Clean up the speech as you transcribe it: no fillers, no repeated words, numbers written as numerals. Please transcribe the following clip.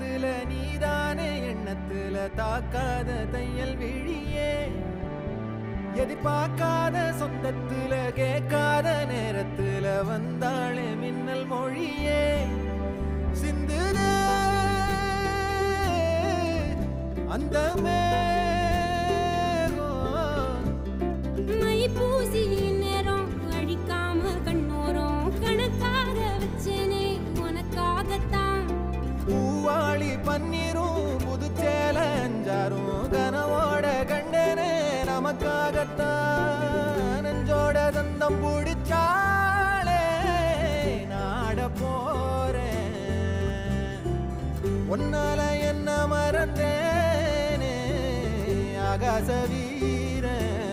கண்ணத்துல நீதானே எண்ணத்துல தாக்காத தையல் விழியே எதிர்பார்க்காத சொந்தத்துல கேட்காத நேரத்துல வந்தாளே மின்னல் மொழியே சிந்துதே அந்த மை பூசி நேரம் அழிக்காம கண்ணோரம் கணக்காக வச்சேனே உனக்காகத்தான் பூவாளி பன்னீரும் புதுச்சேல அஞ்சாரும் கனவோட கண்டனே நமக்காகத்தான் நெஞ்சோட தந்தம் பிடிச்சாலே நாட போறேன் ஒன்னால என்ன மறந்தேனே ஆகாச வீரன்